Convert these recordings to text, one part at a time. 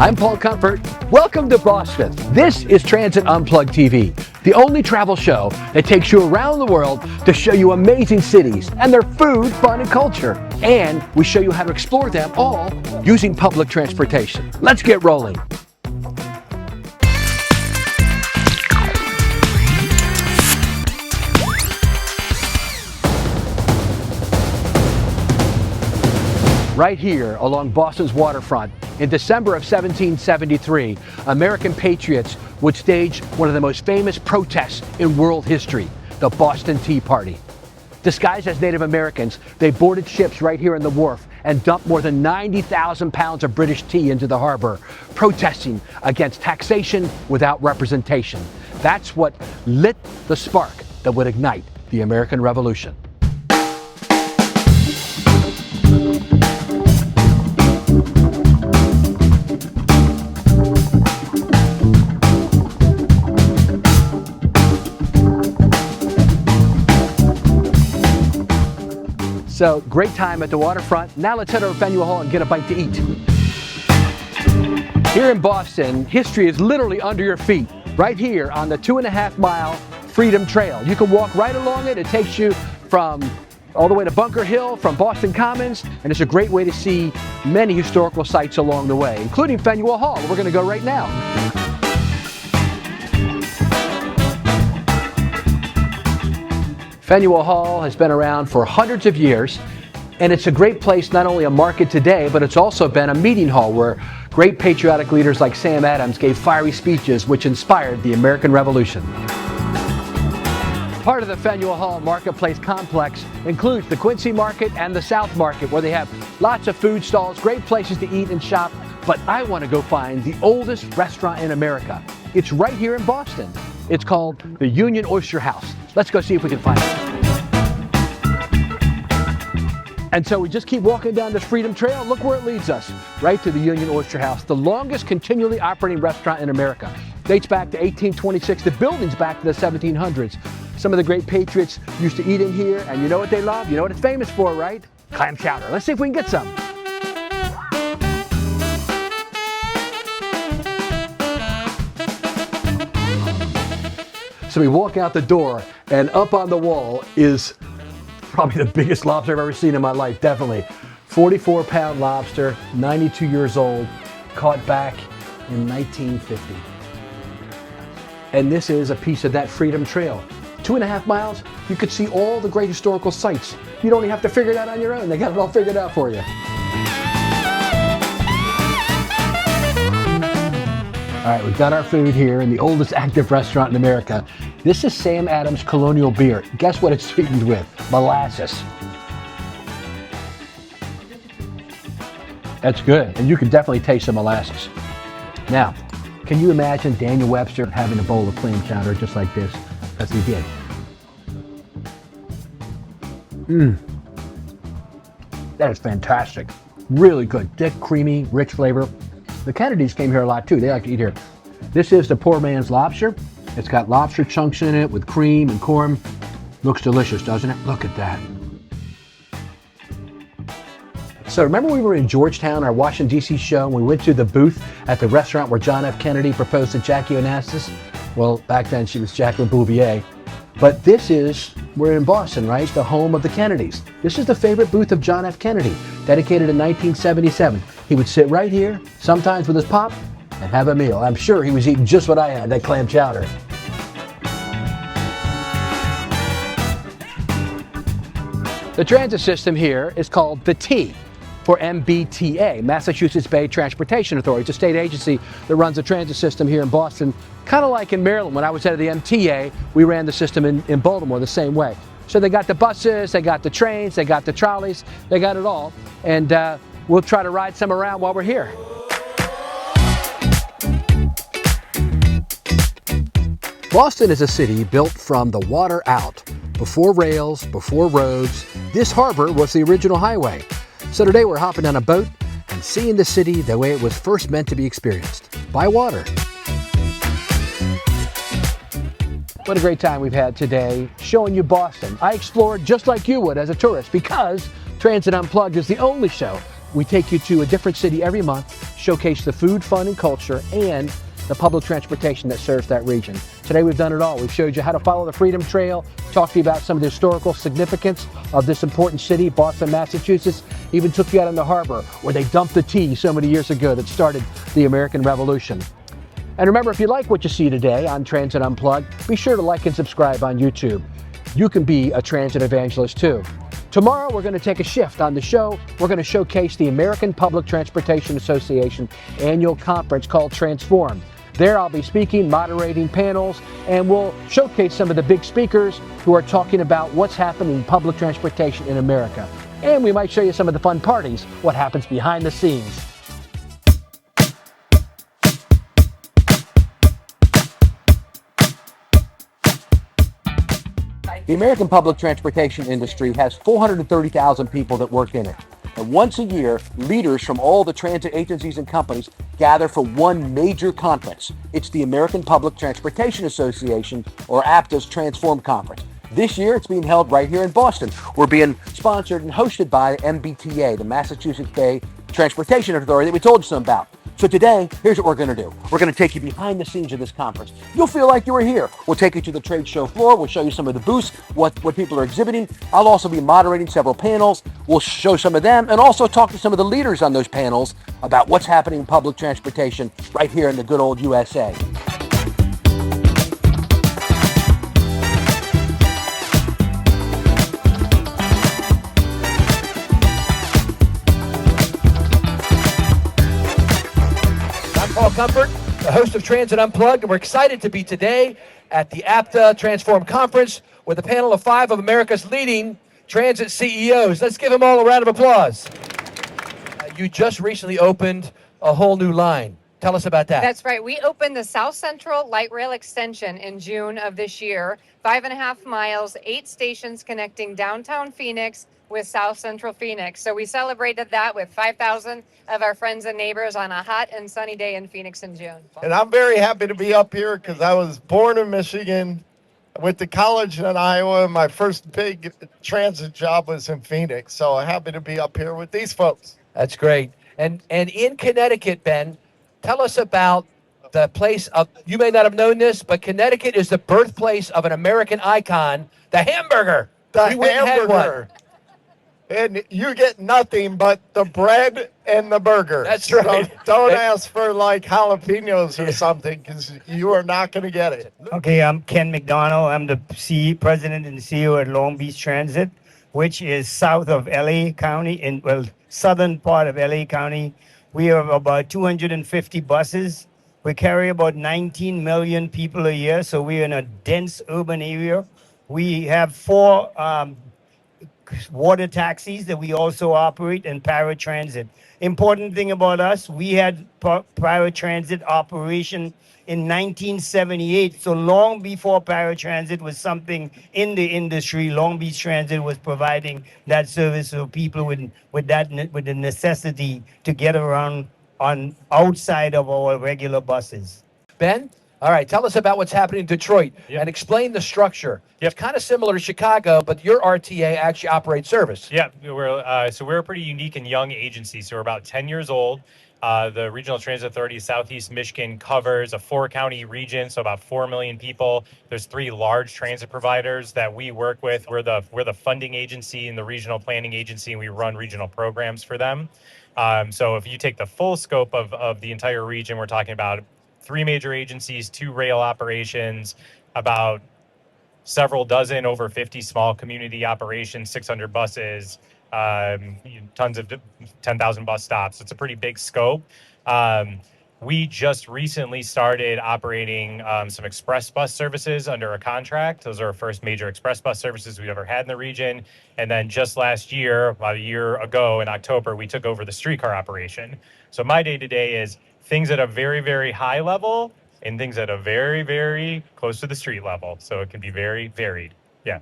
I'm Paul Comfort. Welcome to Boston. This is Transit Unplugged TV, the only travel show that takes you around the world to show you amazing cities and their food, fun, and culture. And we show you how to explore them all using public transportation. Let's get rolling. Right here along Boston's waterfront, in December of 1773, American patriots would stage one of the most famous protests in world history, the Boston Tea Party. Disguised as Native Americans, they boarded ships right here in the wharf and dumped more than 90,000 pounds of British tea into the harbor, protesting against taxation without representation. That's what lit the spark that would ignite the American Revolution. So, great time at the waterfront. Now let's head over to Faneuil Hall and get a bite to eat. Here in Boston, history is literally under your feet, right here on the 2.5-mile Freedom Trail. You can walk right along it. It takes you from all the way to Bunker Hill, from Boston Commons, and it's a great way to see many historical sites along the way, including Faneuil Hall, where we're going to go right now. Faneuil Hall has been around for hundreds of years, and it's a great place, not only a market today, but it's also been a meeting hall where great patriotic leaders like Sam Adams gave fiery speeches which inspired the American Revolution. Part of the Faneuil Hall Marketplace complex includes the Quincy Market and the South Market, where they have lots of food stalls, great places to eat and shop, but I want to go find the oldest restaurant in America. It's right here in Boston. It's called the Union Oyster House. Let's go see if we can find it. And so we just keep walking down this Freedom Trail. Look where it leads us, right to the Union Oyster House, the longest continually operating restaurant in America. Dates back to 1826. The building's back to the 1700s. Some of the great patriots used to eat in here, and you know what they love? You know what it's famous for, right? Clam chowder. Let's see if we can get some. So we walk out the door, and up on the wall is probably the biggest lobster I've ever seen in my life, definitely. 44-pound lobster, 92 years old, caught back in 1950. And this is a piece of that Freedom Trail. 2.5 miles, you could see all the great historical sites. You don't even have to figure it out on your own. They got it all figured out for you. All right, we've got our food here in the oldest active restaurant in America. This is Sam Adams Colonial Beer. Guess what it's sweetened with? Molasses. That's good, and you can definitely taste the molasses. Now, can you imagine Daniel Webster having a bowl of clam chowder just like this, as he did? That is fantastic. Really good, thick, creamy, rich flavor. The Kennedys came here a lot too. They like to eat here. This is the poor man's lobster. It's got lobster chunks in it with cream and corn. Looks delicious, doesn't it? Look at that. So remember we were in Georgetown, our Washington, D.C. show, and we went to the booth at the restaurant where John F. Kennedy proposed to Jackie Onassis? Well, back then she was Jacqueline Bouvier. But we're in Boston, right? The home of the Kennedys. This is the favorite booth of John F. Kennedy, dedicated in 1977. He would sit right here, sometimes with his pop, and have a meal. I'm sure he was eating just what I had, that clam chowder. The transit system here is called the T for MBTA, Massachusetts Bay Transportation Authority. It's a state agency that runs the transit system here in Boston, kind of like in Maryland. When I was head of the MTA, we ran the system in Baltimore the same way. So they got the buses, they got the trains, they got the trolleys, they got it all. And we'll try to ride some around while we're here. Boston is a city built from the water out. Before rails, before roads, this harbor was the original highway. So today we're hopping on a boat and seeing the city the way it was first meant to be experienced, by water. What a great time we've had today showing you Boston. I explored just like you would as a tourist, because Transit Unplugged is the only show. We take you to a different city every month, showcase the food, fun, and culture, and the public transportation that serves that region. Today we've done it all. We've showed you how to follow the Freedom Trail, talked to you about some of the historical significance of this important city, Boston, Massachusetts, even took you out on the harbor where they dumped the tea so many years ago that started the American Revolution. And remember, if you like what you see today on Transit Unplugged, be sure to like and subscribe on YouTube. You can be a transit evangelist too. Tomorrow we're going to take a shift on the show. We're going to showcase the American Public Transportation Association annual conference called Transform. There I'll be speaking, moderating panels, and we'll showcase some of the big speakers who are talking about what's happening in public transportation in America. And we might show you some of the fun parties, what happens behind the scenes. The American public transportation industry has 430,000 people that work in it. And once a year, leaders from all the transit agencies and companies gather for one major conference. It's the American Public Transportation Association, or APTA's Transform Conference. This year, it's being held right here in Boston. We're being sponsored and hosted by MBTA, the Massachusetts Bay Transportation Authority that we told you some about. So today, here's what we're going to do. We're going to take you behind the scenes of this conference. You'll feel like you were here. We'll take you to the trade show floor. We'll show you some of the booths, what people are exhibiting. I'll also be moderating several panels. We'll show some of them and also talk to some of the leaders on those panels about what's happening in public transportation right here in the good old USA. Comfort, the host of Transit Unplugged, and we're excited to be today at the APTA Transform Conference with a panel of 5 of America's leading transit CEOs. Let's give them all a round of applause. You just recently opened a whole new line. Tell us about that. That's right. We opened the South Central Light Rail Extension in June of this year. 5.5 miles, 8 stations connecting downtown Phoenix with South Central Phoenix. So we celebrated that with 5,000 of our friends and neighbors on a hot and sunny day in Phoenix in June. And I'm very happy to be up here because I was born in Michigan, went to college in Iowa, and my first big transit job was in Phoenix. So I'm happy to be up here with these folks. That's great. And in Connecticut, Ben, tell us about the place of, you may not have known this, but Connecticut is the birthplace of an American icon, the hamburger. The hamburger. And you get nothing but the bread and the burger. That's right. So don't ask for like jalapenos or something because you are not going to get it. Okay, I'm Ken McDonald. I'm the president and CEO at Long Beach Transit, which is south of LA County, southern part of LA County. We have about 250 buses. We carry about 19 million people a year, so we're in a dense urban area. We have 4 water taxis that we also operate, and paratransit. Important thing about us, we had paratransit operation in 1978. So long before paratransit was something in the industry, Long Beach Transit was providing that service for people with the necessity to get around on outside of our regular buses. Ben? All right, tell us about what's happening in Detroit and explain the structure. It's kind of similar to Chicago, but your RTA actually operates service. Yeah, we're a pretty unique and young agency. So we're about 10 years old. The Regional Transit Authority of Southeast Michigan covers a 4-county region, so about 4 million people. There's 3 large transit providers that we work with. We're the funding agency and the regional planning agency, and we run regional programs for them. So if you take the full scope of the entire region, we're talking about 3 major agencies, 2 rail operations, about several dozen, over 50 small community operations, 600 buses, tons of 10,000 bus stops. It's a pretty big scope. We just recently started operating some express bus services under a contract. Those are our first major express bus services we've ever had in the region. And then just last year, about a year ago in October, we took over the streetcar operation. So my day-to-day is things at a very, very high level and things at a very, very close to the street level. So it can be very varied. Yeah.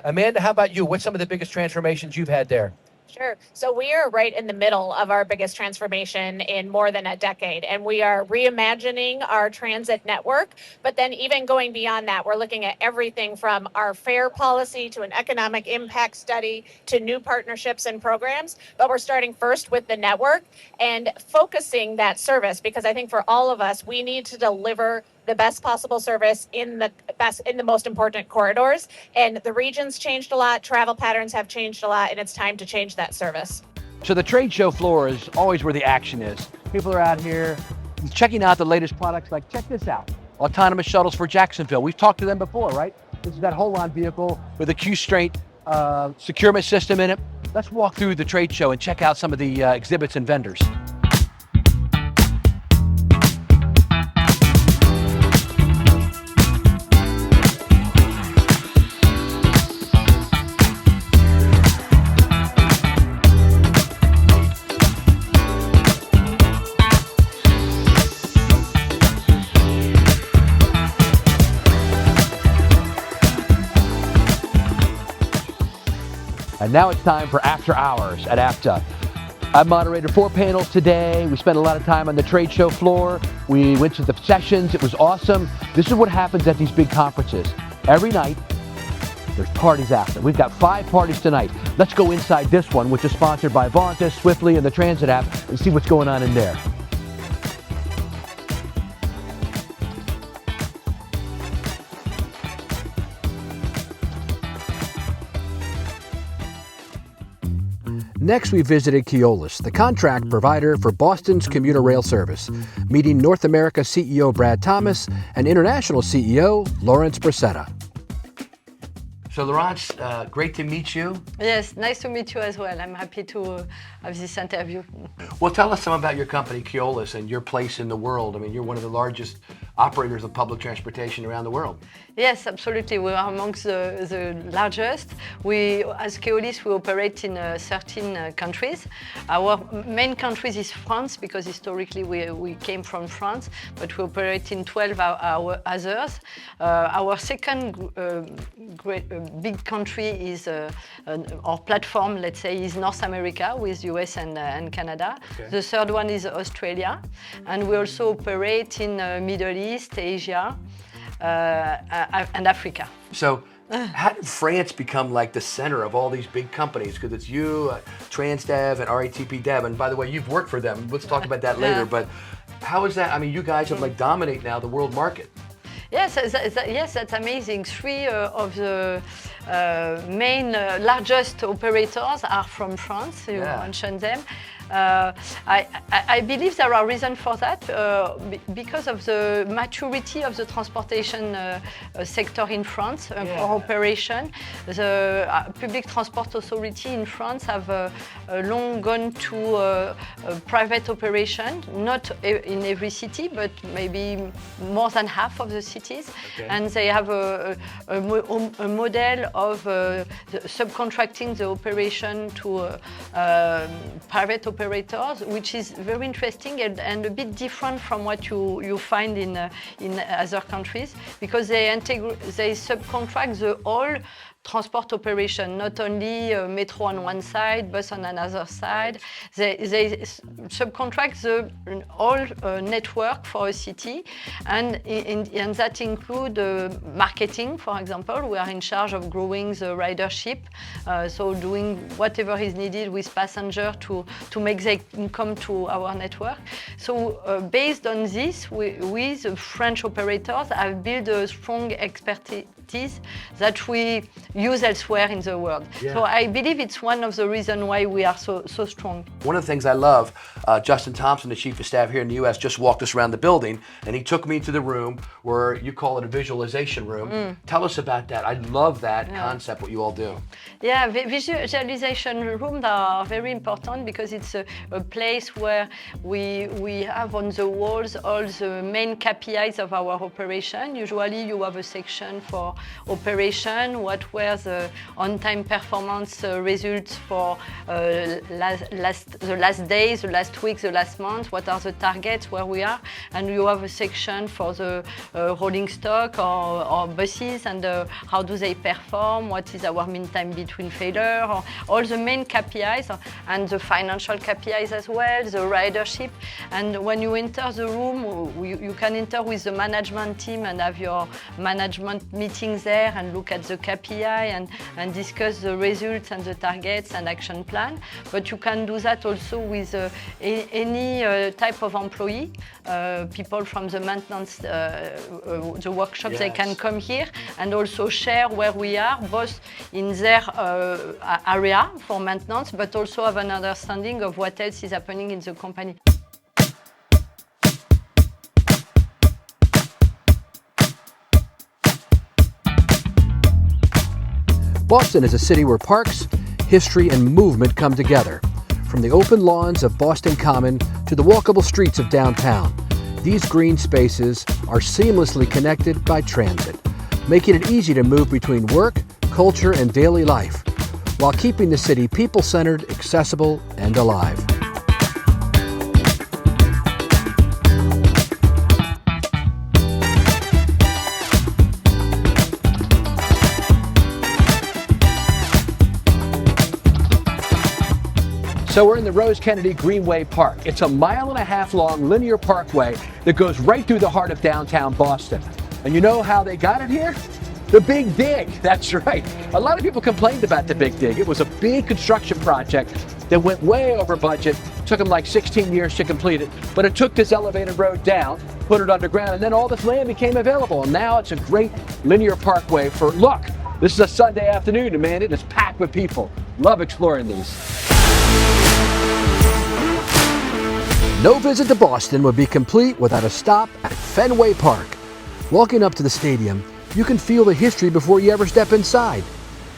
Amanda, how about you? What's some of the biggest transformations you've had there? Sure. So we are right in the middle of our biggest transformation in more than a decade, and we are reimagining our transit network. But then even going beyond that, we're looking at everything from our fare policy to an economic impact study to new partnerships and programs. But we're starting first with the network and focusing that service, because I think for all of us, we need to deliver the best possible service in the most important corridors. And the region's changed a lot, travel patterns have changed a lot, and it's time to change that service. So the trade show floor is always where the action is. People are out here checking out the latest products. Like, check this out, autonomous shuttles for Jacksonville. We've talked to them before, right? This is that hold-on vehicle with a Q-straight securement system in it. Let's walk through the trade show and check out some of the exhibits and vendors. And now it's time for After Hours at APTA. I moderated 4 panels today. We spent a lot of time on the trade show floor. We went to the sessions. It was awesome. This is what happens at these big conferences. Every night, there's parties after. We've got 5 parties tonight. Let's go inside this one, which is sponsored by Vontas, Swiftly, and the Transit app, and see what's going on in there. Next, we visited Keolis, the contract provider for Boston's commuter rail service, meeting North America CEO Brad Thomas and International CEO Lawrence Bracetta. So, Laurence, great to meet you. Yes, nice to meet you as well. I'm happy to have this interview. Well, tell us some about your company, Keolis, and your place in the world. I mean, you're one of the largest operators of public transportation around the world. Yes, absolutely. We are amongst the largest. We, as Keolis, we operate in 13 countries. Our main countries is France, because historically we came from France, but we operate in 12 our others. Our second big country is, our platform, let's say, is North America with US and Canada. Okay. The third one is Australia. And we also operate in Middle East, Asia, and Africa. So how did France become like the center of all these big companies? Because it's you, Transdev, and RATP Dev. And by the way, you've worked for them. Let's talk about that later. But how is that? I mean, you guys have like dominate now the world market. Yes, yes, that's amazing. 3 of the main largest operators are from France. You mentioned them. I believe there are reasons for that because of the maturity of the transportation sector in France for operation. The public transport authority in France have long gone to private operation, not in every city, but maybe more than half of the cities. Okay. And they have a model of subcontracting the operation to private operators, which is very interesting and a bit different from what you find in other countries, because they subcontract the whole transport operation, not only metro on one side, bus on another side. They subcontract the whole network for a city, and that include marketing, for example. We are in charge of growing the ridership, so doing whatever is needed with passengers to make them come to our network. So based on this, we the French operators have built a strong expertise that we use elsewhere in the world. Yeah. So I believe it's one of the reasons why we are so strong. One of the things I love, Justin Thompson, the chief of staff here in the US, just walked us around the building and he took me to the room where you call it a visualization room. Tell us about that. I love that concept, what you all do. Yeah, visualization rooms are very important because it's a place where we have on the walls all the main KPIs of our operation. Usually you have a section for operation, what were the on-time performance results for the last days, the last week, the last month, what are the targets where we are, and you have a section for the rolling stock or buses and how do they perform, what is our mean time between failure, or all the main KPIs and the financial KPIs as well, the ridership. And when you enter the room, you can enter with the management team and have your management meetings there and look at the KPI and discuss the results and the targets and action plan. But you can do that also with any type of employee, people from the maintenance, the workshops, yes. They can come here and also share where we are, both in their area for maintenance, but also have an understanding of what else is happening in the company. Boston is a city where parks, history, and movement come together. From the open lawns of Boston Common to the walkable streets of downtown, these green spaces are seamlessly connected by transit, making it easy to move between work, culture, and daily life, while keeping the city people-centered, accessible, and alive. So we're in the Rose Kennedy Greenway Park. It's a 1.5 mile long linear parkway that goes right through the heart of downtown Boston. And you know how they got it here? The Big Dig, that's right. A lot of people complained about the Big Dig. It was a big construction project that went way over budget. Took them like 16 years to complete it. But it took this elevated road down, put it underground, and then all this land became available. And now it's a great linear parkway for, look, this is a Sunday afternoon, man. It is packed with people. Love exploring these. No visit to Boston would be complete without a stop at Fenway Park. Walking up to the stadium, you can feel the history before you ever step inside.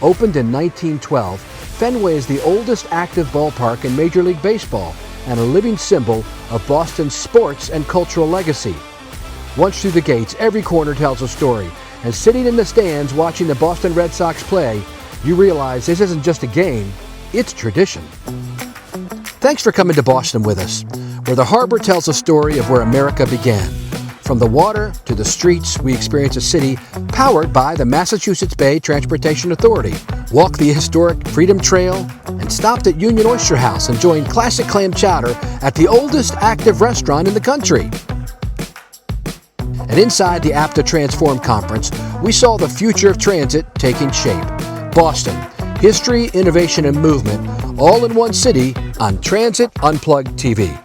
Opened in 1912, Fenway is the oldest active ballpark in Major League Baseball and a living symbol of Boston's sports and cultural legacy. Once through the gates, every corner tells a story, and sitting in the stands watching the Boston Red Sox play, you realize this isn't just a game, it's tradition. Thanks for coming to Boston with us, where the harbor tells a story of where America began. From the water to the streets, we experience a city powered by the Massachusetts Bay Transportation Authority. Walk the historic Freedom Trail and stopped at Union Oyster House enjoying classic clam chowder at the oldest active restaurant in the country. And inside the APTA Transform Conference, we saw the future of transit taking shape. Boston, history, innovation, and movement, all in one city on Transit Unplugged TV.